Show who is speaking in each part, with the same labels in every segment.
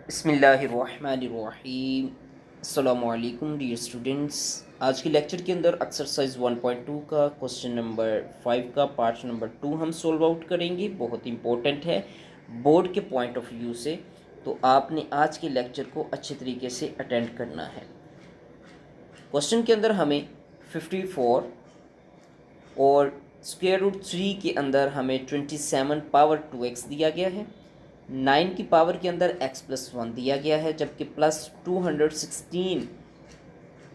Speaker 1: बिस्मिल्लाहिर्रहमानिर्रहीम। अस्सलामुअलैकुम dear students. आज के लेक्चर के अंदर एक्सरसाइज 1.2 का क्वेश्चन नंबर 5 का पार्ट नंबर 2 हम सोल्व आउट करेंगे। बहुत इंपॉर्टेंट है बोर्ड के पॉइंट ऑफ व्यू से, तो आपने आज के लेक्चर को अच्छे तरीके से अटेंड करना है। क्वेश्चन के अंदर हमें 54 और स्क्वायर रूट 3 के अंदर हमें 27 पावर 2x दिया गया है। 9 की पावर के अंदर x+1 दिया गया है, जबकि प्लस 216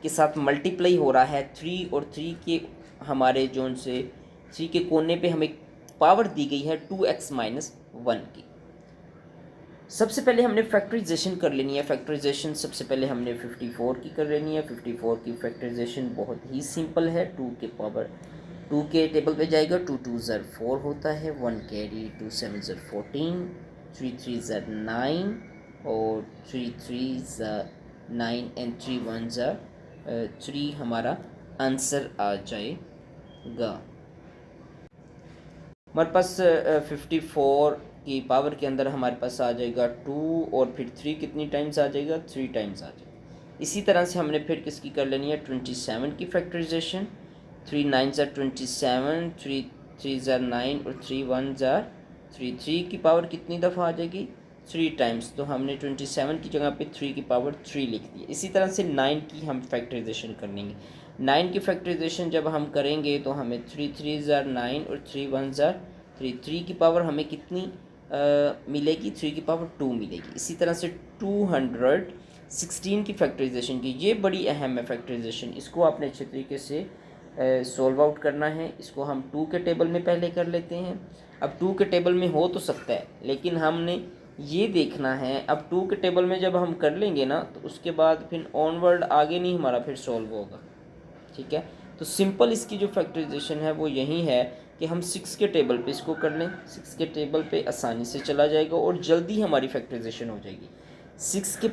Speaker 1: के साथ मल्टीप्लाई हो रहा है 3 और 3 के हमारे जोन से 3 के कोने पे हमें पावर दी गई है 2x-1 की। सबसे पहले हमने फैक्टराइजेशन कर लेनी है। फैक्टराइजेशन सबसे पहले हमने 54 की कर लेनी है। 54 की फैक्टराइजेशन बहुत ही सिंपल है। 2 के टेबल पे जाएगा, 2 2 ज़र 4 होता है, 1 कैरी, 2 7 ज़र 14, 3 3 ज़र 9 और 3 3 ज़र 9 एंड 3 1 ज़र 3 हमारा आंसर आ जाएगा। हमारे पास 54 की पावर के अंदर हमारे पास आ जाएगा 2 और फिर 3 कितनी टाइम्स आ जाएगा, 3 टाइम्स आ जाएगा। इसी तरह से हमने फिर किसकी कर लेनी है, 27 की फैक्टराइजेशन। 3 9 ज़र 27, 3 3 ज़र 9 और 3 1 ज़र 3। 3 की पावर कितनी दफ़ा आ जाएगी, 3 टाइम्स। तो हमने 27 की जगह पे 3 की पावर 3 लिख दी। इसी तरह से 9 की हम फैक्टराइजेशन कर लेंगे। 9 की फैक्टराइजेशन जब हम करेंगे तो हमें 3 3 ज़र 9 और 3 1 ज़र 3। 3 की पावर हमें कितनी मिलेगी, 3 की पावर 2 मिलेगी। इसी तरह से 216 की फैक्टराइजेशन की, ये बड़ी अहम है फैक्टराइजेशन, इसको आपने अच्छे तरीके से सोल्व आउट करना है। इसको हम 2 के टेबल में पहले कर लेते हैं। अब 2 के टेबल में हो तो सकता है, लेकिन हमने ये देखना है। अब 2 के टेबल में जब हम कर लेंगे ना, तो उसके बाद फिर ऑनवर्ड आगे नहीं हमारा फिर सॉल्व होगा, ठीक है। तो सिंपल इसकी जो फैक्टराइजेशन है वो यही है कि हम 6 के टेबल पे इसको कर लें। 6 के टेबल पे आसानी से चला जाएगा और जल्दी हमारी फैक्टराइजेशन हो जाएगी। 6 के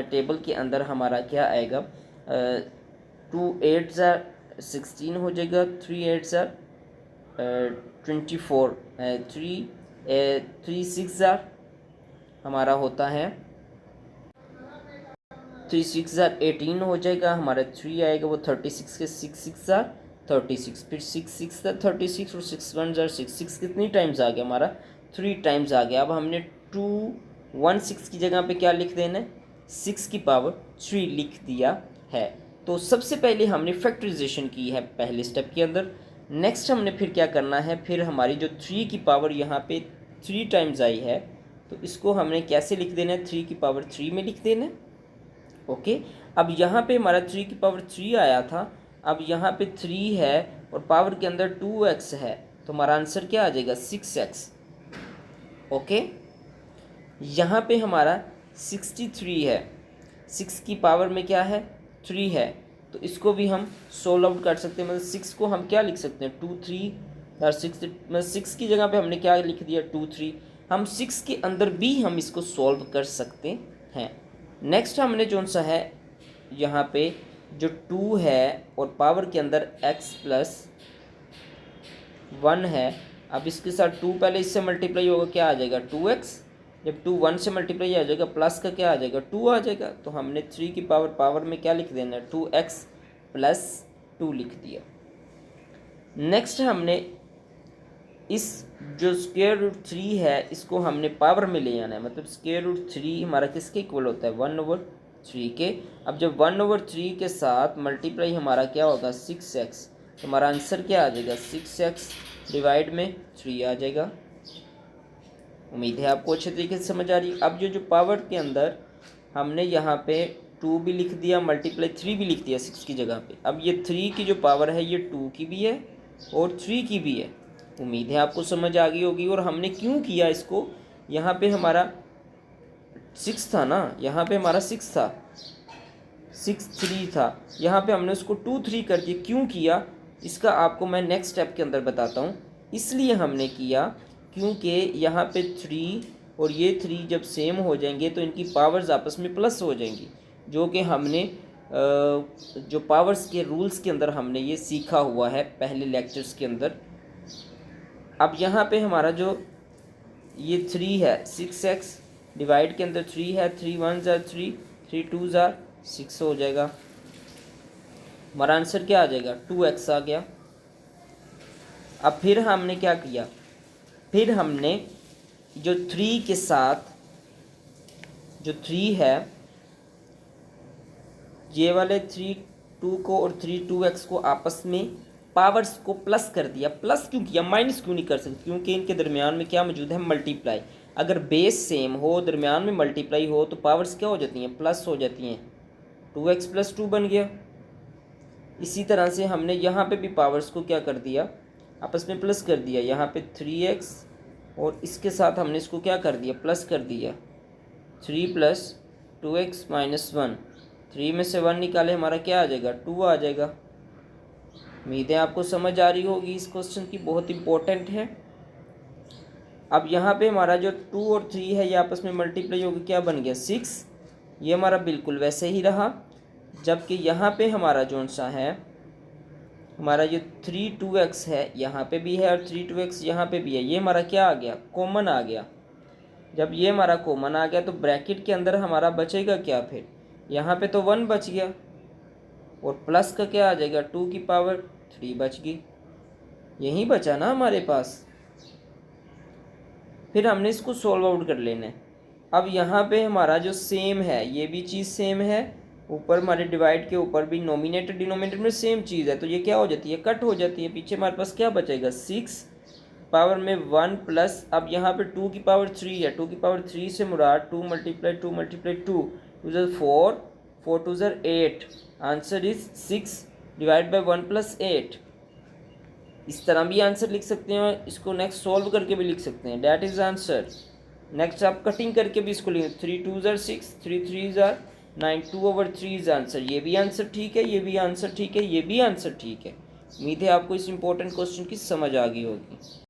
Speaker 1: टेबल के अंदर हमारा क्या आएगा, 2 8 ज़र 16 हो जाएगा, 3 8 ज़र 24, 3 6 ज़र हमारा होता है 3 6 ज़र 18 हो जाएगा। हमारा 3 आएगा वो 36 के 6 6 ज़र 36, फिर 6 6 ज़र 36 और 6 1 ज़र 6। 6 कितनी टाइम्स आ गया हमारा, 3 टाइम्स आ गया। अब हमने 216 की जगह पे क्या लिख देना है, 6 की पावर 3 लिख दिया है। तो सबसे पहले हमने फैक्टराइजेशन की है पहले स्टेप के अंदर। नेक्स्ट हमने फिर क्या करना है, फिर हमारी जो 3 की पावर यहाँ पे 3 टाइम्स आई है, तो इसको हमने कैसे लिख देना है, 3 की पावर 3 में लिख देना है। ओके, अब यहाँ पे हमारा 3 की पावर 3 आया था, अब यहाँ पे 3 है और पावर के अंदर 2x है, तो हमारा आंसर क्या आ जाएगा, 6x। ओके, यहाँ पे हमारा 63 है, 6 की पावर में क्या है, 3 है, तो इसको भी हम सोल्व आउट कर सकते हैं। मतलब 6 को हम क्या लिख सकते हैं, 2 3 और 6, मतलब 6 की जगह पे हमने क्या लिख दिया, 2 3। हम 6 के अंदर भी हम इसको सॉल्व कर सकते हैं। नेक्स्ट हमने जो सा है यहाँ पे जो 2 है और पावर के अंदर x+1 है, अब इसके साथ 2 पहले इससे मल्टीप्लाई होगा, क्या आ जाएगा, 2x। जब 2 1 से मल्टीप्लाई आ जाएगा, प्लस का क्या आ जाएगा, 2 आ जाएगा। तो हमने 3 की पावर में क्या लिख देना है, 2x+2 लिख दिया। नेक्स्ट हमने इस जो स्क्वायर रूट 3 है इसको हमने पावर में ले आना है। मतलब स्क्वायर रूट 3 हमारा किसके इक्वल होता है, 1/3 के। अब जब 1/3 के साथ मल्टीप्लाई हमारा क्या होगा, 6x, तो हमारा आंसर क्या आ जाएगा, 6x डिवाइड में 3 आ जाएगा। उम्मीद है आपको अच्छे तरीके से समझ आ रही है। अब जो पावर के अंदर हमने यहाँ पे 2 भी लिख दिया, मल्टीप्लाई 3 भी लिख दिया 6 की जगह पे। अब ये 3 की जो पावर है ये 2 की भी है और 3 की भी है। उम्मीद है आपको समझ आ गई होगी। और हमने क्यों किया इसको, यहाँ पे हमारा 6 था ना, यहाँ पे हमारा 6 था, 6 3 था, यहाँ पे हमने उसको 2 3 कर दिया। क्यों किया इसका आपको मैं नेक्स्ट स्टेप के अंदर बताता हूँ। इसलिए हमने किया क्योंकि यहाँ पे 3 और ये 3 जब सेम हो जाएंगे तो इनकी पावर्स आपस में प्लस हो जाएंगी, जो कि हमने जो पावर्स के रूल्स के अंदर हमने ये सीखा हुआ है पहले लेक्चर्स के अंदर। अब यहाँ पे हमारा जो ये 3 है, 6x डिवाइड के अंदर 3 है, 3 1 ज़ार 3, 3 2 ज़ार 6 हो जाएगा। हमारा आंसर क्या आ जाएगा, 2x आ गया। अब फिर हमने क्या किया, फिर हमने जो 3 के साथ जो 3 है, ये वाले 3 2 को और 3 2x को आपस में पावर्स को प्लस कर दिया। प्लस क्यों किया, माइनस क्यों नहीं कर सकते, क्योंकि इनके दरमियान में क्या मौजूद है, मल्टीप्लाई। अगर बेस सेम हो, दरमियान में मल्टीप्लाई हो, तो पावर्स क्या हो जाती हैं, प्लस हो जाती हैं। 2x + 2 बन गया। इसी तरह से हमने यहाँ पे भी पावर्स को क्या कर दिया, आपस में प्लस कर दिया। यहाँ पे 3x और इसके साथ हमने इसको क्या कर दिया, प्लस कर दिया। 3 + 2x - 1, 3 में से 1 निकाले, हमारा क्या आ जाएगा, 2 आ जाएगा। उम्मीद है आपको समझ आ रही होगी इस क्वेश्चन की, बहुत इंपॉर्टेंट है। अब यहाँ पे हमारा जो 2 और 3 है ये आपस में मल्टीप्लाई होकर क्या बन गया, 6। ये हमारा बिल्कुल वैसे ही रहा। जबकि यहाँ पे हमारा जो सा है, हमारा जो 3 2x है यहाँ पे भी है और 3 2x यहाँ पे भी है, ये हमारा क्या आ गया, कॉमन आ गया। जब ये हमारा कॉमन आ गया तो ब्रैकेट के अंदर हमारा बचेगा क्या, फिर यहाँ पे तो 1 बच गया और प्लस का क्या आ जाएगा, 2 की पावर 3 बच गई। यही बचा ना हमारे पास। फिर हमने इसको सॉल्व आउट कर लेना है। अब यहाँ पे हमारा जो सेम है, ये भी चीज़ सेम है, ऊपर हमारे डिवाइड के ऊपर भी नोमिनेटर डिनोमिनेटर में सेम चीज़ है, तो ये क्या हो जाती है, कट हो जाती है। पीछे हमारे पास क्या बचेगा, 6 पावर में 1 प्लस, अब यहाँ पे 2 की पावर 3 है, 2 की पावर 3 से मुराद 2 × 2 × 2 2 ज़र 4, 4 2 ज़र 8, आंसर इज 6 डिवाइड बाई 1 + 8। इस तरह भी आंसर लिख सकते हैं, इसको नेक्स्ट सॉल्व करके भी लिख सकते हैं, डैट इज आंसर। नेक्स्ट आप कटिंग करके भी इसको लिखें, 3 2 ज़र 6, 3 3 ज़र 9, 2/3 इज आंसर। ये भी आंसर ठीक है, ये भी आंसर ठीक है, ये भी आंसर ठीक है। उम्मीद है आपको इस इंपॉर्टेंट क्वेश्चन की समझ आ गई होगी।